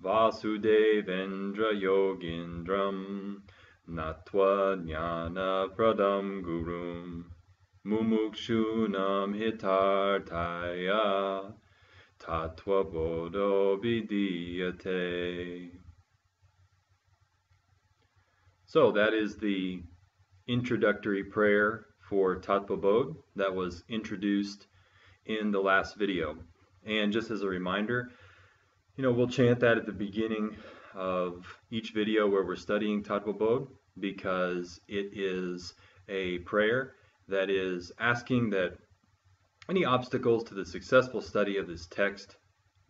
Vasudevendra Yogindram Natva Jnana Pradam Gurum Mumukshunam Hitartaya Tattva Bodha Vidiyate. So that is the introductory prayer for Tattva Bodha that was introduced in the last video. And just as a reminder, we'll chant that at the beginning of each video where we're studying Tattva Bodha, because it is a prayer that is asking that any obstacles to the successful study of this text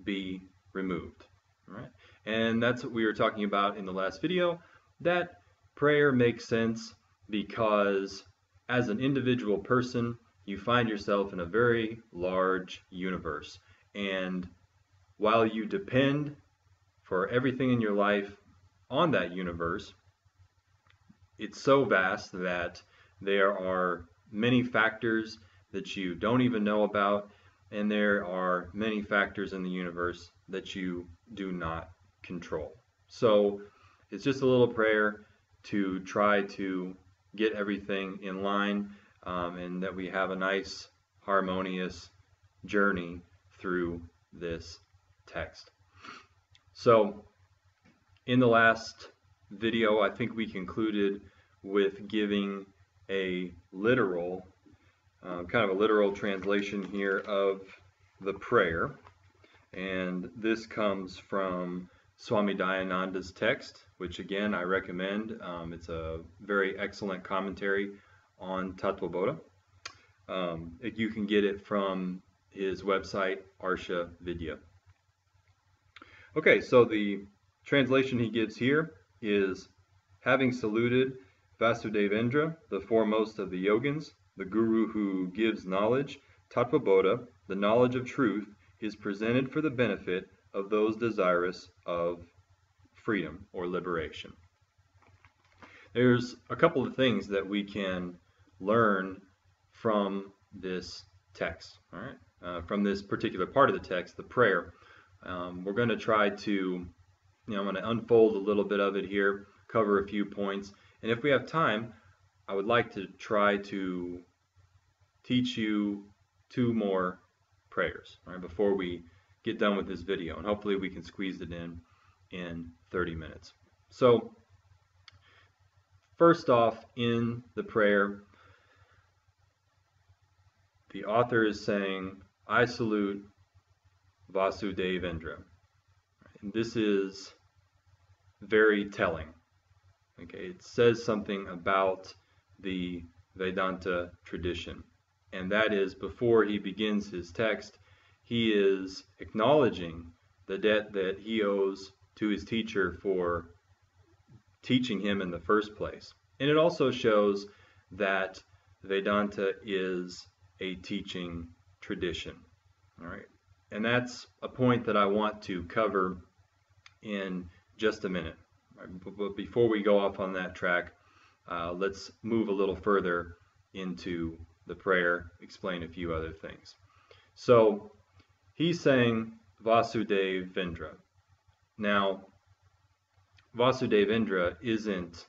be removed. All right? And that's what we were talking about in the last video. That prayer makes sense because as an individual person, you find yourself in a very large universe. And while you depend for everything in your life on that universe, it's so vast that there are many factors that you don't even know about, and there are many factors in the universe that you do not control. So it's just a little prayer to try to get everything in line, and that we have a nice harmonious journey through this text. So in the last video, I think we concluded with giving a literal, kind of a literal translation here of the prayer. And this comes from Swami Dayananda's text, which again I recommend. It's a very excellent commentary on Tattva Bodha. You can get it from his website, Arsha Vidya. Okay, so the translation he gives here is, having saluted Vasudevendra, the foremost of the yogins, the guru who gives knowledge, Tattva Bodha, the knowledge of truth, is presented for the benefit of those desirous of freedom or liberation. There's a couple of things that we can learn from this text, all right? From this particular part of the text, the prayer. We're going to try to, I'm going to unfold a little bit of it here, cover a few points, and if we have time, I would like to try to teach you 2 more prayers, all right, before we get done with this video, and hopefully we can squeeze it in 30 minutes. So first off, in the prayer, the author is saying, I salute Vasudevendra. And this is very telling. Okay, it says something about the Vedanta tradition. And that is, before he begins his text, he is acknowledging the debt that he owes to his teacher for teaching him in the first place. And it also shows that Vedanta is a teaching tradition. All right, and that's a point that I want to cover in just a minute. But before we go off on that track, let's move a little further into the prayer, explain a few other things. So he's saying Vasudevendra. Now, Vasudevendra isn't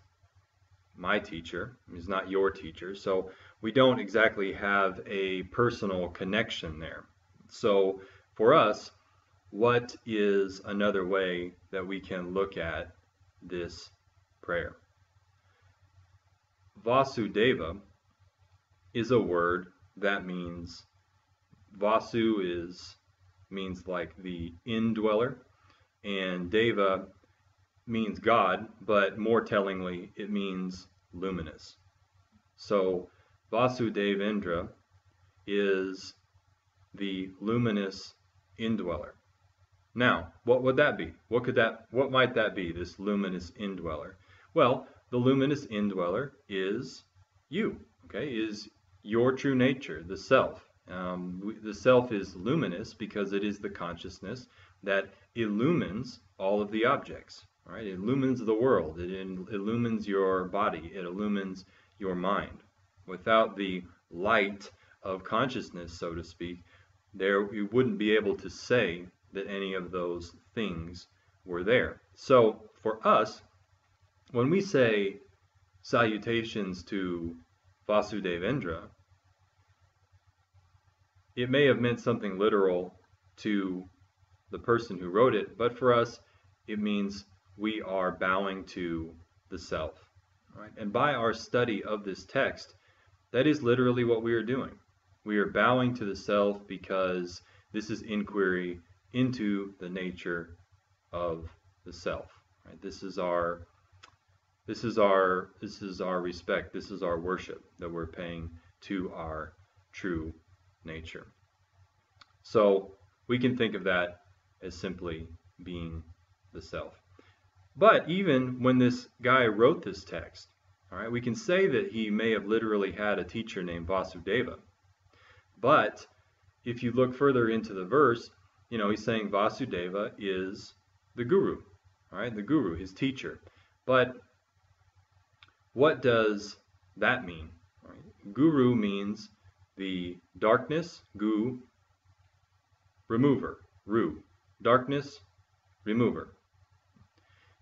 my teacher, he's not your teacher, so we don't exactly have a personal connection there. So for us, what is another way that we can look at this prayer? Vasudeva is a word that means, Vasu means like the indweller, and Deva means God, but more tellingly, it means luminous. So Vasudevendra is the luminous indweller. Now, what would that be? What might that be, this luminous indweller? Well, the luminous indweller is you, okay? Is your true nature, the self. The self is luminous because it is the consciousness that illumines all of the objects, right? It illumines the world, it illumines your body, it illumines your mind. Without the light of consciousness, so to speak, you wouldn't be able to say that any of those things were there. So for us, when we say salutations to Vasudevendra, it may have meant something literal to the person who wrote it, but for us, it means we are bowing to the self. Right? And by our study of this text, that is literally what we are doing. We are bowing to the self because this is inquiry into the nature of the self. Right? This is our respect. This is our worship that we're paying to our true nature. So we can think of that as simply being the self. But even when this guy wrote this text, all right, we can say that he may have literally had a teacher named Vasudeva. But if you look further into the verse, he's saying Vasudeva is the guru, all right, the guru, his teacher. But what does that mean? Right? Guru means the darkness, gu, remover, ru, darkness, remover.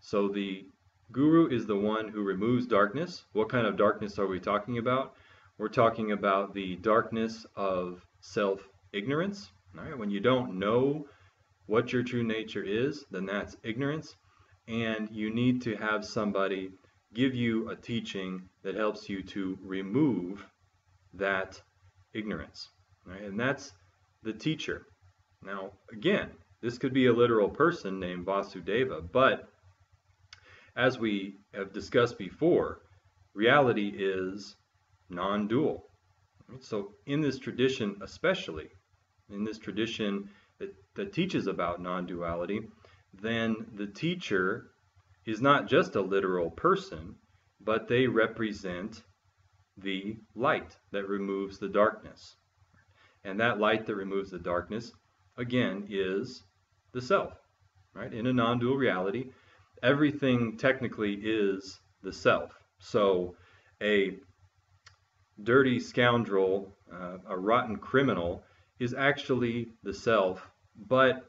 So the guru is the one who removes darkness. What kind of darkness are we talking about? We're talking about the darkness of self-ignorance. Right? When you don't know what your true nature is, then that's ignorance. And you need to have somebody give you a teaching that helps you to remove that ignorance. Right? And that's the teacher. Now, again, this could be a literal person named Vasudeva, but as we have discussed before, reality is non-dual. So in this tradition, especially, in this tradition that teaches about non-duality, then the teacher is not just a literal person, but they represent the light that removes the darkness. And that light that removes the darkness, again, is the self. Right? In a non-dual reality, everything technically is the self. So a dirty scoundrel, a rotten criminal, is actually the self, but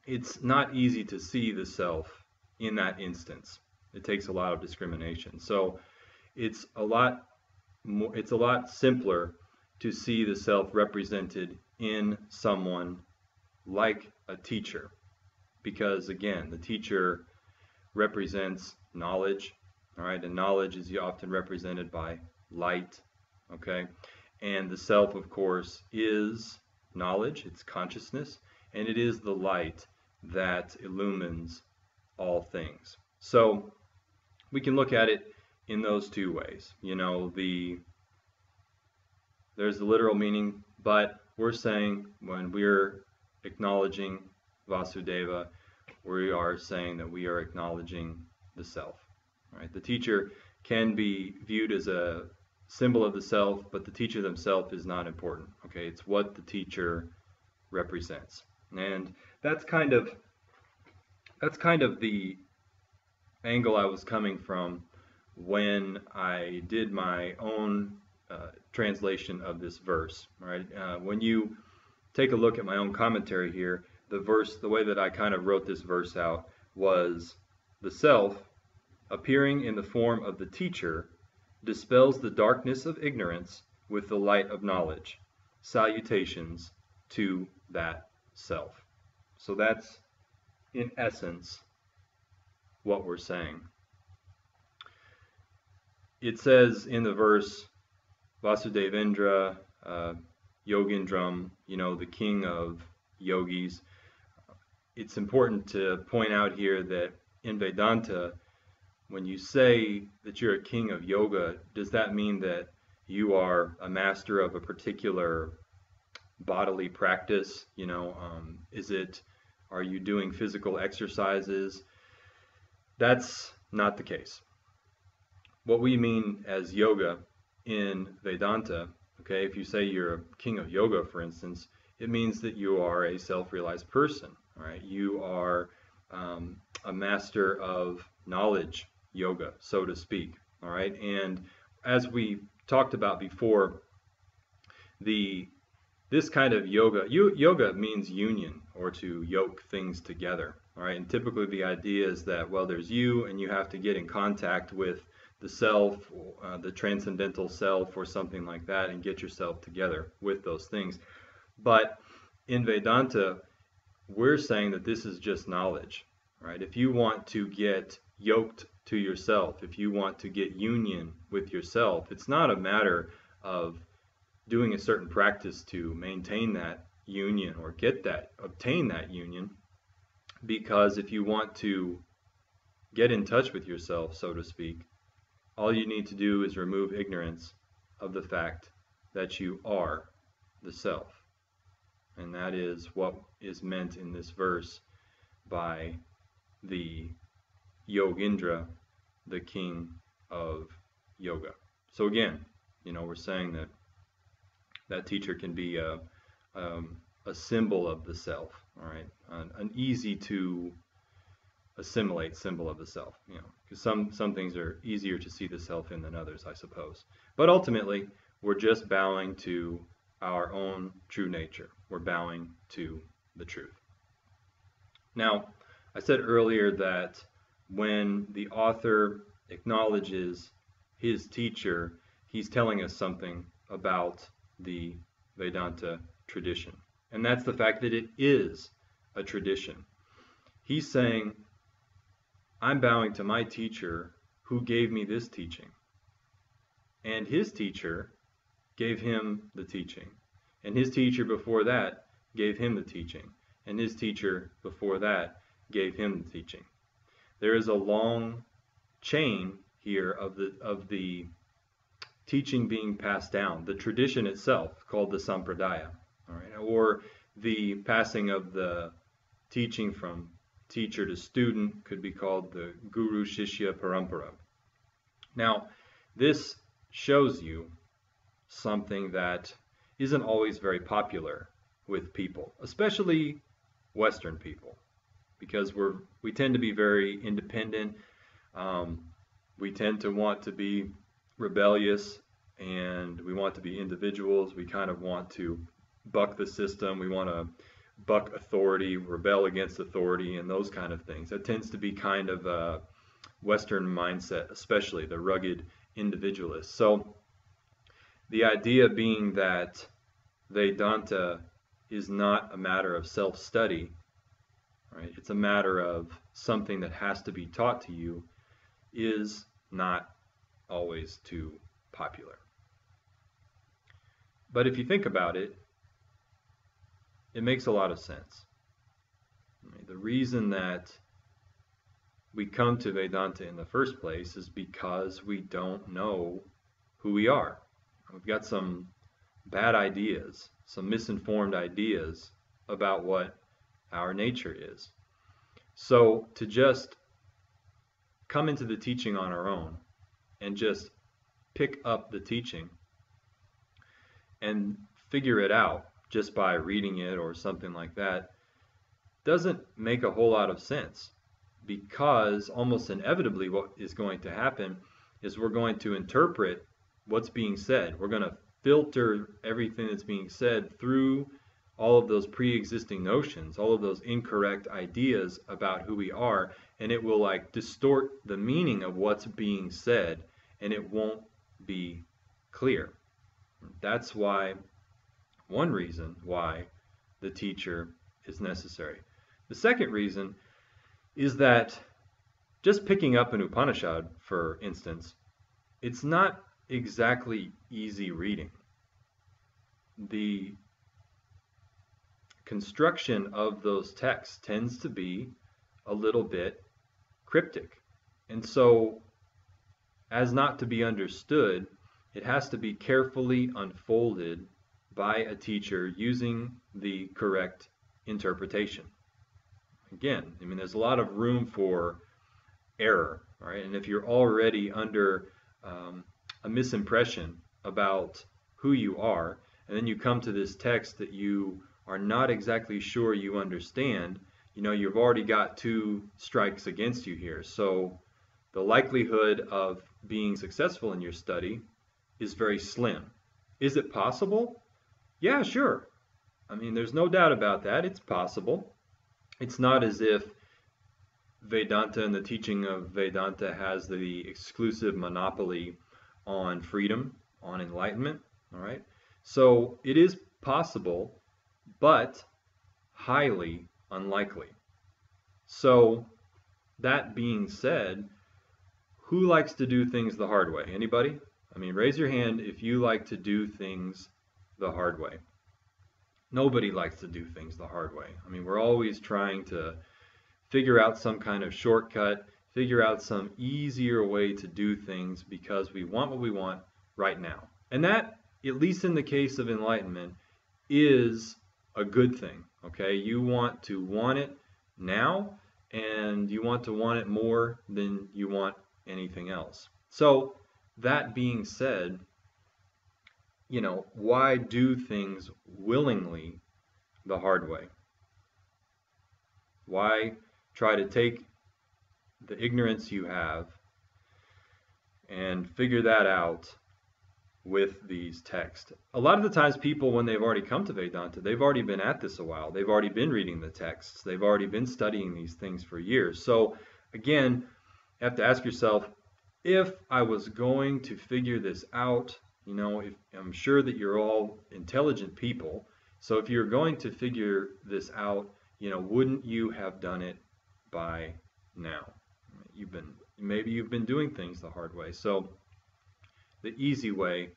it's not easy to see the self in that instance. It takes a lot of discrimination. So it's a lot simpler to see the self represented in someone like a teacher, because again, the teacher represents knowledge, all right, and knowledge is often represented by light, okay, and the self, of course, is knowledge, it's consciousness, and it is the light that illumines all things. So we can look at it in those two ways. There's the literal meaning, but we're saying when we're acknowledging Vasudeva, we are saying that we are acknowledging the self. Right? The teacher can be viewed as a symbol of the self, but the teacher themselves is not important. Okay, it's what the teacher represents, and that's kind of the angle I was coming from when I did my own translation of this verse. Right? When you take a look at my own commentary here, the way that I kind of wrote this verse out was the self, appearing in the form of the teacher, dispels the darkness of ignorance with the light of knowledge. Salutations to that self. So that's, in essence, what we're saying. It says in the verse, Vasudevendra, Yogindram, the king of yogis. It's important to point out here that in Vedanta, when you say that you're a king of yoga, does that mean that you are a master of a particular bodily practice? Are you doing physical exercises? That's not the case. What we mean as yoga in Vedanta, okay, if you say you're a king of yoga, for instance, it means that you are a self-realized person, right? You are a master of knowledge yoga, so to speak, all right? And as we talked about before, this kind of yoga means union, or to yoke things together, All right, and typically the idea is that, well, there's you, and you have to get in contact with the self, the transcendental self, or something like that, and get yourself together with those things. But in Vedanta, we're saying that this is just knowledge, right? If you want to get yoked to yourself, if you want to get union with yourself, it's not a matter of doing a certain practice to maintain that union or obtain that union. Because if you want to get in touch with yourself, so to speak, all you need to do is remove ignorance of the fact that you are the self. And that is what is meant in this verse by the Yogindra, the king of yoga. So again, we're saying that that teacher can be a symbol of the self, all right, an easy to assimilate symbol of the self, because some things are easier to see the self in than others, I suppose. But ultimately, we're just bowing to our own true nature. We're bowing to the truth. Now, I said earlier that when the author acknowledges his teacher, he's telling us something about the Vedanta tradition. And that's the fact that it is a tradition. He's saying, I'm bowing to my teacher who gave me this teaching. And his teacher gave him the teaching. And his teacher before that gave him the teaching. And his teacher before that gave him the teaching. There is a long chain here of the teaching being passed down, the tradition itself called the sampradaya, all right, or the passing of the teaching from teacher to student could be called the guru shishya parampara. Now, this shows you something that isn't always very popular with people, especially Western people, because we tend to be very independent. We tend to want to be rebellious, and we want to be individuals. We kind of want to buck the system. We want to buck authority, rebel against authority, and those kind of things. That tends to be kind of a Western mindset, especially the rugged individualist. So the idea being that Vedanta is not a matter of self-study, right? It's a matter of something that has to be taught to you, is not always too popular. But if you think about it, it makes a lot of sense. The reason that we come to Vedanta in the first place is because we don't know who we are. We've got some bad ideas, some misinformed ideas about what our nature is. So to just come into the teaching on our own and just pick up the teaching and figure it out just by reading it or something like that doesn't make a whole lot of sense, because almost inevitably what is going to happen is we're going to interpret what's being said. We're going to filter everything that's being said through all of those pre-existing notions, all of those incorrect ideas about who we are, and it will distort the meaning of what's being said, and it won't be clear. That's one reason why the teacher is necessary. The second reason is that just picking up an Upanishad, for instance, it's not exactly easy reading. The construction of those texts tends to be a little bit cryptic. And so, as not to be understood, it has to be carefully unfolded by a teacher using the correct interpretation. Again, there's a lot of room for error, right? And if you're already under a misimpression about who you are, and then you come to this text that you are not exactly sure you understand, you've already got 2 strikes against you here. So the likelihood of being successful in your study is very slim. Is it possible? Yeah, sure. There's no doubt about that. It's possible. It's not as if Vedanta and the teaching of Vedanta has the exclusive monopoly on freedom, on enlightenment. All right. So it is possible, but highly unlikely. So that being said, who likes to do things the hard way? Anybody? I mean, raise your hand if you like to do things the hard way. Nobody likes to do things the hard way. I mean, we're always trying to figure out some kind of shortcut, figure out some easier way to do things because we want what we want right now. And that, at least in the case of enlightenment, is a good thing. Okay? You want to want it now, and you want to want it more than you want anything else. So, that being said, why do things willingly the hard way? Why try to take the ignorance you have and figure that out with these texts? A lot of the times people, when they've already come to Vedanta, they've already been at this a while. They've already been reading the texts. They've already been studying these things for years. So again, you have to ask yourself, if I was going to figure this out, if I'm sure that you're all intelligent people, so if you're going to figure this out, wouldn't you have done it by now? Maybe you've been doing things the hard way. So the easy way,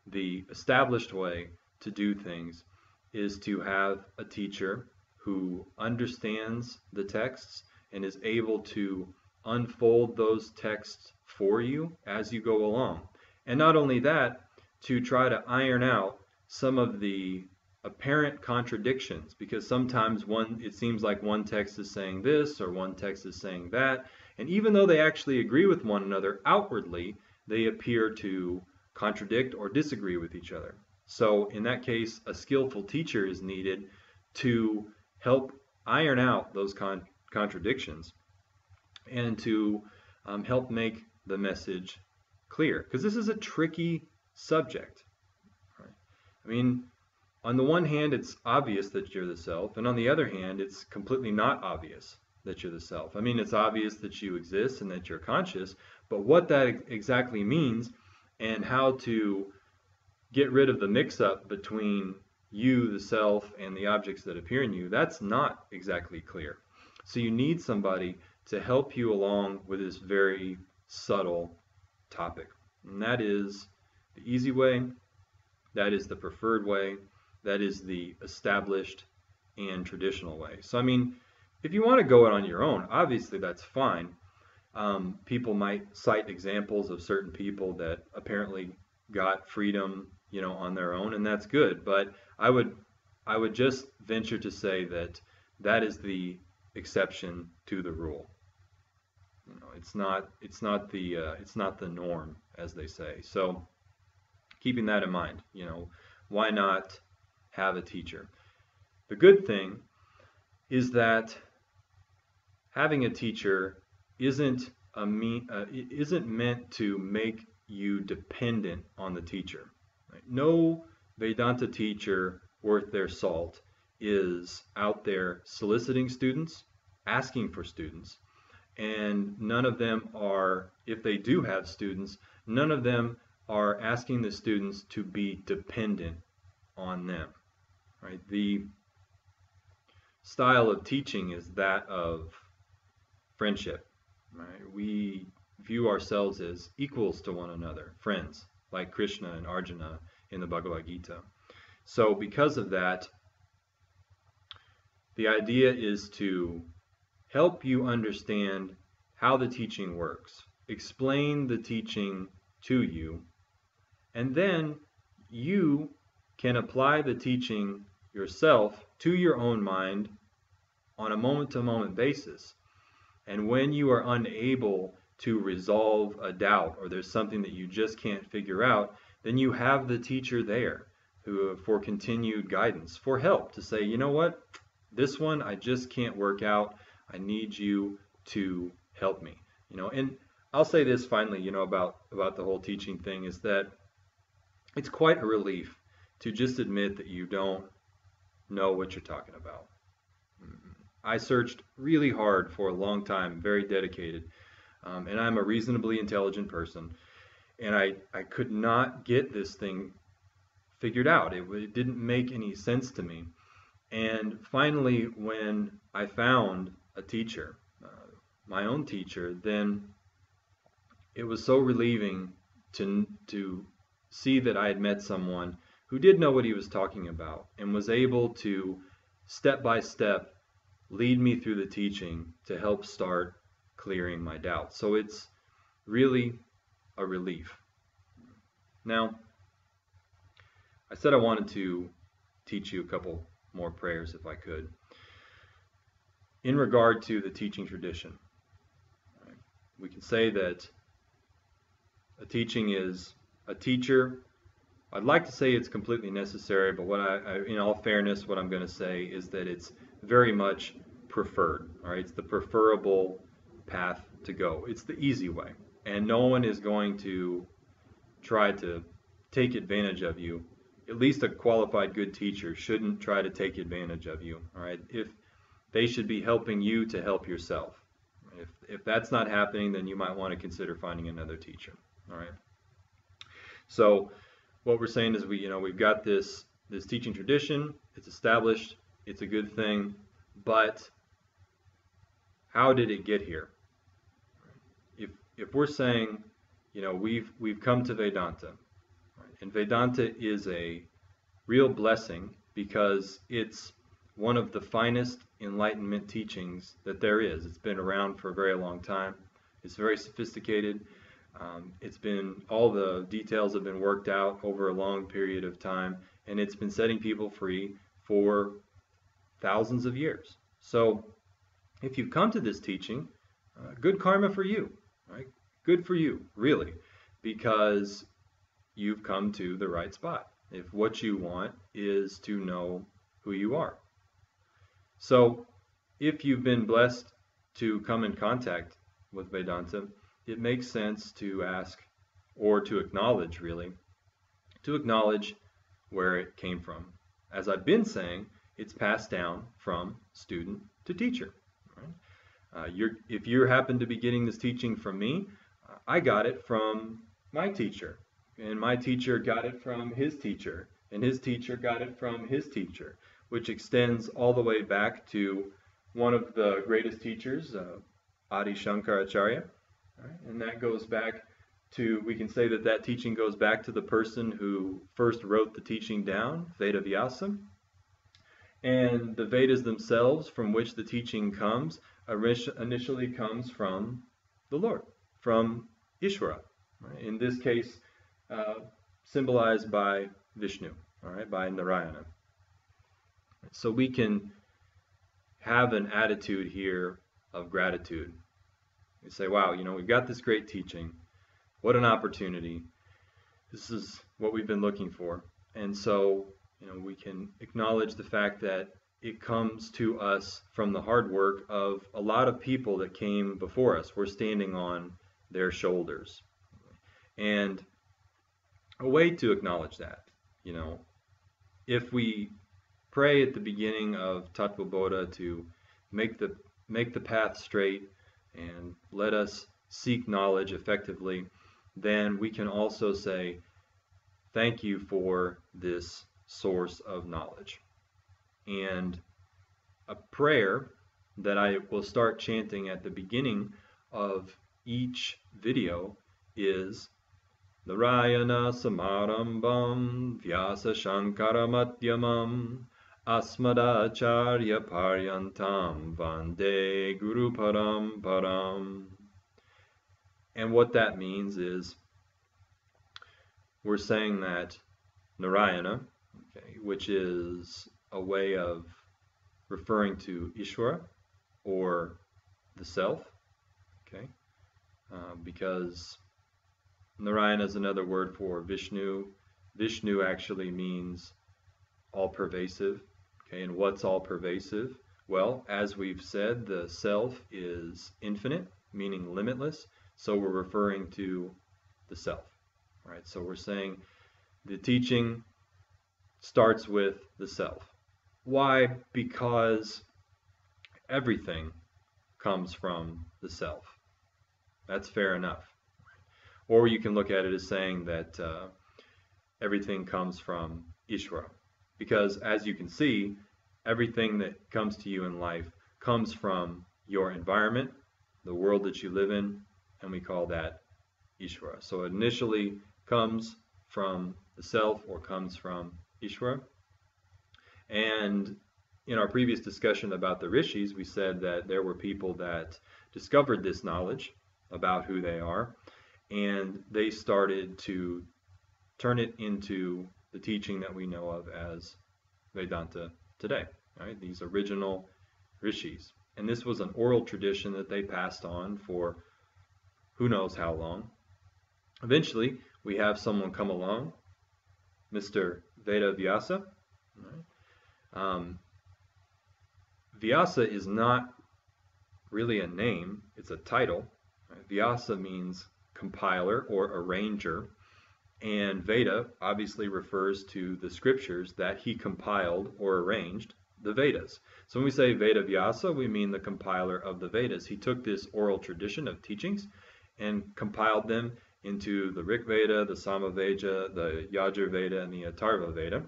the established way to do things is to have a teacher who understands the texts and is able to unfold those texts for you as you go along. And not only that, to try to iron out some of the apparent contradictions, because sometimes it seems like one text is saying this or one text is saying that, and even though they actually agree with one another outwardly, they appear to contradict or disagree with each other. So in that case, a skillful teacher is needed to help iron out those contradictions and to help make the message clear, because this is a tricky subject. Right? I mean, on the one hand, it's obvious that you're the self, and on the other hand, it's completely not obvious that you're the self. I mean, it's obvious that you exist and that you're conscious, but what that exactly means and how to get rid of the mix-up between you, the self, and the objects that appear in you, that's not exactly clear. So you need somebody to help you along with this very subtle topic. And that is the easy way, that is the preferred way, that is the established and traditional way. So, I mean, if you want to go it on your own, obviously that's fine. People might cite examples of certain people that apparently got freedom, on their own, and that's good. But I would just venture to say that that is the exception to the rule. It's not the norm, as they say. So keeping that in mind, why not have a teacher? The good thing is that having a teacher isn't meant to make you dependent on the teacher. Right? No Vedanta teacher worth their salt is out there soliciting students, asking for students, and none of them are, if they do have students, none of them are asking the students to be dependent on them. Right? The style of teaching is that of friendship. Right? We view ourselves as equals to one another, friends, like Krishna and Arjuna in the Bhagavad Gita. So because of that, the idea is to help you understand how the teaching works, explain the teaching to you, and then you can apply the teaching yourself to your own mind on a moment-to-moment basis. And when you are unable to resolve a doubt, or there's something that you just can't figure out, then you have the teacher there for continued guidance, for help, to say, you know what, this one I just can't work out. I need you to help me. And I'll say this finally, about the whole teaching thing, is that it's quite a relief to just admit that you don't know what you're talking about. I searched really hard for a long time, very dedicated, and I'm a reasonably intelligent person, and I could not get this thing figured out. It didn't make any sense to me. And finally, when I found a teacher, my own teacher, then it was so relieving to see that I had met someone who did know what he was talking about and was able to step by step lead me through the teaching to help start clearing my doubts. So it's really a relief. Now, I said I wanted to teach you a couple more prayers if I could. In regard to the teaching tradition, right, we can say that a teaching is a teacher. I'd like to say it's completely necessary, but in all fairness, what I'm going to say is that it's very much preferred. All right, it's the preferable path to go. It's the easy way, and no one is going to try to take advantage of you. At least a qualified good teacher shouldn't try to take advantage of you. All right, if they should be helping you to help yourself. If that's not happening, then you might want to consider finding another teacher. All right. So what we're saying is we've got this teaching tradition. It's established. It's a good thing. But how did it get here? If we're saying, we've come to Vedanta, right? And Vedanta is a real blessing because it's one of the finest enlightenment teachings that there is. It's been around for a very long time. It's very sophisticated. All the details have been worked out over a long period of time, and it's been setting people free for thousands of years. So if you've come to this teaching, good karma for you, right? Good for you, really, because you've come to the right spot. If what you want is to know who you are. So if you've been blessed to come in contact with Vedanta, it makes sense to ask, or to acknowledge really, where it came from. As I've been saying, it's passed down from student to teacher. Right? If you happen to be getting this teaching from me, I got it from my teacher, and my teacher got it from his teacher, and his teacher got it from his teacher, which extends all the way back to one of the greatest teachers, Adi Shankaracharya. Right? And that goes back to, we can say that teaching goes back to the person who first wrote the teaching down, Veda Vyasa. And the Vedas themselves, from which the teaching comes, initially comes from the Lord, from Ishvara. Right? In this case, symbolized by Vishnu, all right, by Narayana. So we can have an attitude here of gratitude. We say, wow, we've got this great teaching. What an opportunity. This is what we've been looking for. And so, we can acknowledge the fact that it comes to us from the hard work of a lot of people that came before us. We're standing on their shoulders. And a way to acknowledge that, if we pray at the beginning of Tattva Bodha to make the path straight and let us seek knowledge effectively, then we can also say, thank you for this source of knowledge. And a prayer that I will start chanting at the beginning of each video is Narayana Samarambam Vyasa Shankara Madhyamam Asmadacharya Paryantam Vande Guru Paramparam. And what that means is we're saying that Narayana, which is a way of referring to Ishvara or the self, because Narayana is another word for Vishnu. Vishnu actually means all-pervasive. And what's all-pervasive? Well, as we've said, the self is infinite, meaning limitless. So we're referring to the self. Right? So we're saying the teaching starts with the self. Why? Because everything comes from the self. That's fair enough. Or you can look at it as saying that everything comes from Ishvara. Because as you can see, everything that comes to you in life comes from your environment, the world that you live in, and we call that Ishvara. So it initially comes from the self or comes from Ishvara. And in our previous discussion about the rishis, we said that there were people that discovered this knowledge about who they are, and they started to turn it into the teaching that we know of as Vedanta today. Right? These original rishis. And this was an oral tradition that they passed on for who knows how long. Eventually, we have someone come along, Mr. Veda Vyasa. Right? Vyasa is not really a name, it's a title. Right? Vyasa means compiler or arranger, and Veda obviously refers to the scriptures that he compiled or arranged, the Vedas. So when we say Veda Vyasa, we mean the compiler of the Vedas. He took this oral tradition of teachings and compiled them into the Rig Veda, the Samaveda, the Yajur Veda, and the Atharva Veda,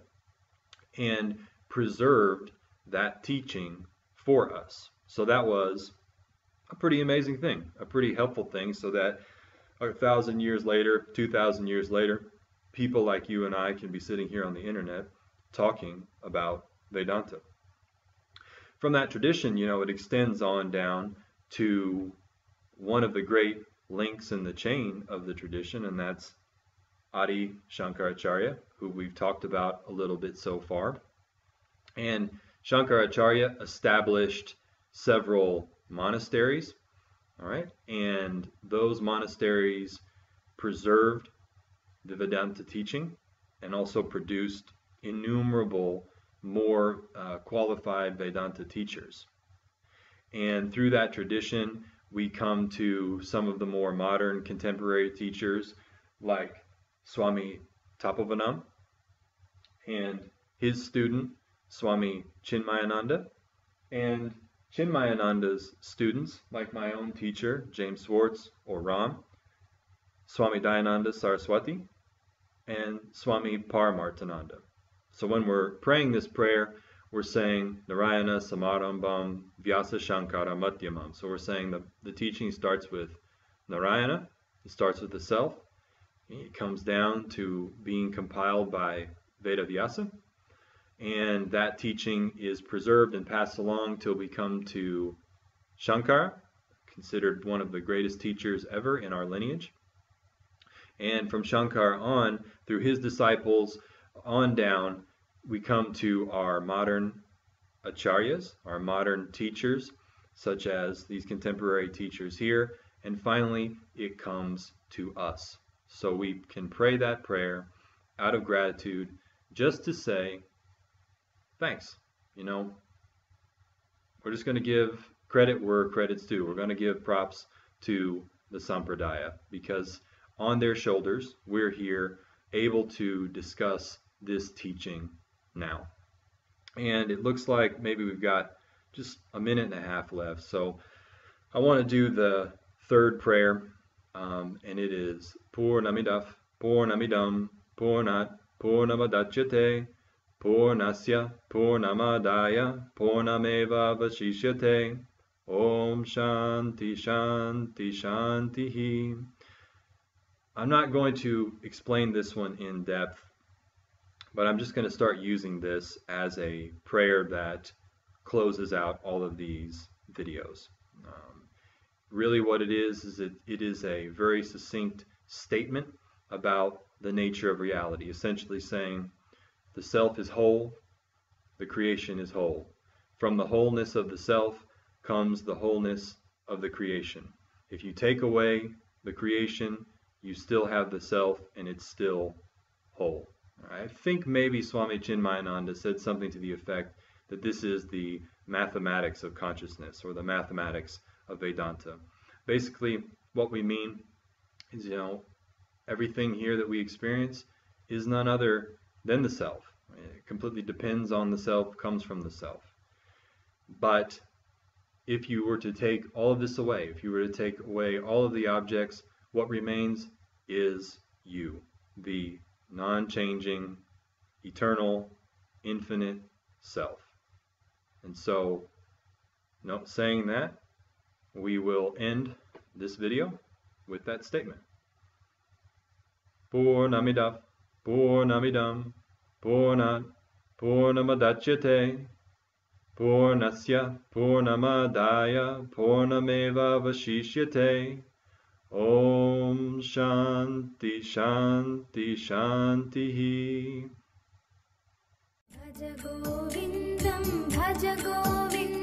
and preserved that teaching for us. So that was a pretty amazing thing, a pretty helpful thing, so that 1,000 years later, 2,000 years later, people like you and I can be sitting here on the internet talking about Vedanta. From that tradition, it extends on down to one of the great links in the chain of the tradition, and that's Adi Shankaracharya, who we've talked about a little bit so far. And Shankaracharya established several monasteries, all right, and those monasteries preserved the Vedanta teaching and also produced innumerable more qualified Vedanta teachers. And through that tradition, we come to some of the more modern contemporary teachers like Swami Tapovanam and his student Swami Chinmayananda, and Chinmayananda's students like my own teacher James Swartz or Ram, Swami Dayananda Saraswati, and Swami Paramarthananda. So when we're praying this prayer, we're saying Narayana Samarambam Vyasa Shankara Madhyamam. So we're saying the teaching starts with Narayana, it starts with the self, it comes down to being compiled by Veda Vyasa, and that teaching is preserved and passed along till we come to Shankara, considered one of the greatest teachers ever in our lineage. And from Shankara on, through his disciples, on down, we come to our modern acharyas, our modern teachers, such as these contemporary teachers here, and finally it comes to us. So we can pray that prayer out of gratitude, just to say thanks. We're just going to give credit where credit's due. We're going to give props to the Sampradaya, because on their shoulders we're here able to discuss this teaching now. And it looks like maybe we've got just a minute and a half left, so I want to do the third prayer, and it is Purnamidaf Purnamidam Purnat Purnamadachyate Purnasya Purnamadaya Purnameva Vashishyate Om Shanti Shanti Shantihi. I'm not going to explain this one in depth, but I'm just going to start using this as a prayer that closes out all of these videos. Really what it is it is a very succinct statement about the nature of reality, essentially saying the self is whole, the creation is whole. From the wholeness of the self comes the wholeness of the creation. If you take away the creation, you still have the self, and it's still whole. I think maybe Swami Chinmayananda said something to the effect that this is the mathematics of consciousness, or the mathematics of Vedanta. Basically, what we mean is, everything here that we experience is none other than the self. It completely depends on the self, comes from the self. But if you were to take all of this away, if you were to take away all of the objects, what remains is you, the non-changing, eternal, infinite self. And so, saying that, we will end this video with that statement. Purnamidam, Purnamidam, Purnat, Purnamadachyate, Purnasya, Purnamadaya, Purnameva Vashishyate. Om Shanti Shanti Shanti. Bhaja Govindam, Bhaja Govindam.